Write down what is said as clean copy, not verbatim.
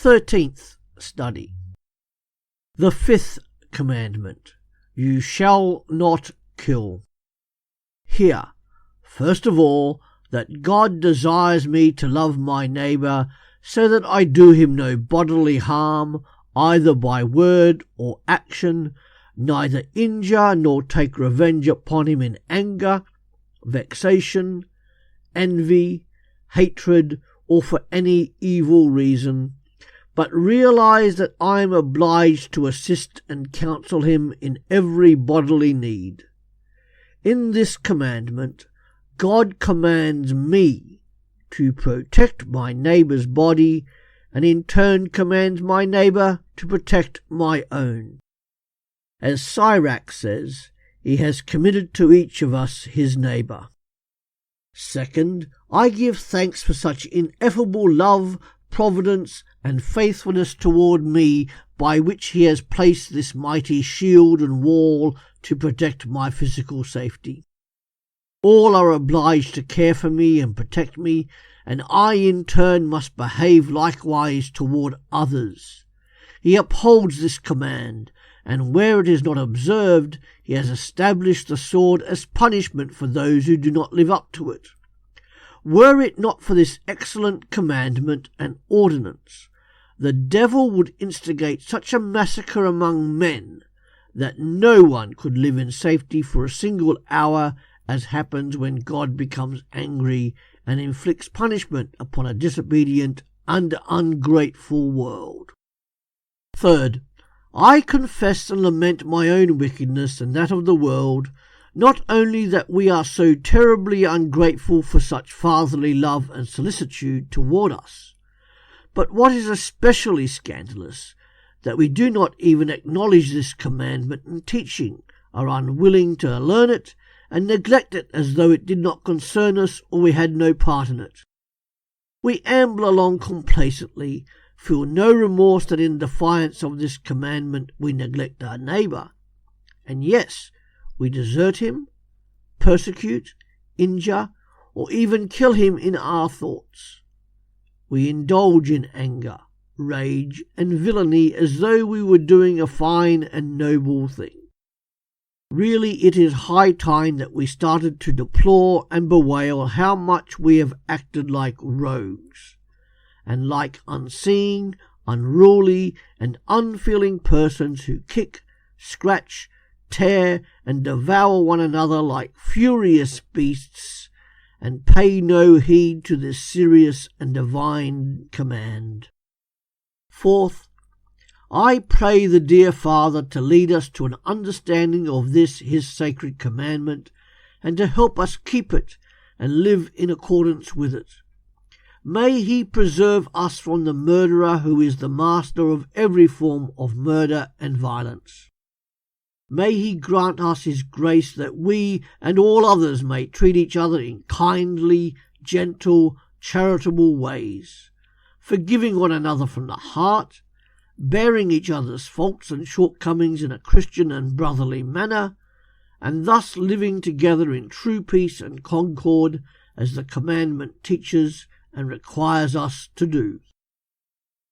13th study. The Fifth Commandment. You shall not kill. Hear, first of all, that God desires me to love my neighbour, so that I do him no bodily harm, either by word or action, neither injure nor take revenge upon him in anger, vexation, envy, hatred, or for any evil reason, but realize that I am obliged to assist and counsel him in every bodily need. In this commandment, God commands me to protect my neighbour's body, and in turn commands my neighbour to protect my own. As Sirach says, he has committed to each of us his neighbour. Second, I give thanks for such ineffable love, providence, and faithfulness toward me, by which he has placed this mighty shield and wall to protect my physical safety. All are obliged to care for me and protect me, and I in turn must behave likewise toward others. He upholds this command, and where it is not observed, he has established the sword as punishment for those who do not live up to it. Were it not for this excellent commandment and ordinance, the devil would instigate such a massacre among men that no one could live in safety for a single hour, as happens when God becomes angry and inflicts punishment upon a disobedient and ungrateful world. Third, I confess and lament my own wickedness and that of the world, not only that we are so terribly ungrateful for such fatherly love and solicitude toward us, but what is especially scandalous, that we do not even acknowledge this commandment and teaching, are unwilling to learn it, and neglect it as though it did not concern us or we had no part in it. We amble along complacently, feel no remorse that in defiance of this commandment we neglect our neighbour, and yes, we desert him, persecute, injure, or even kill him in our thoughts. We indulge in anger, rage, and villainy as though we were doing a fine and noble thing. Really, it is high time that we started to deplore and bewail how much we have acted like rogues, and like unseeing, unruly, and unfeeling persons who kick, scratch, tear, and devour one another like furious beasts, and pay no heed to this serious and divine command. Fourth, I pray the dear Father to lead us to an understanding of this his sacred commandment, and to help us keep it and live in accordance with it. May he preserve us from the murderer who is the master of every form of murder and violence. May he grant us his grace that we and all others may treat each other in kindly, gentle, charitable ways, forgiving one another from the heart, bearing each other's faults and shortcomings in a Christian and brotherly manner, and thus living together in true peace and concord as the commandment teaches and requires us to do.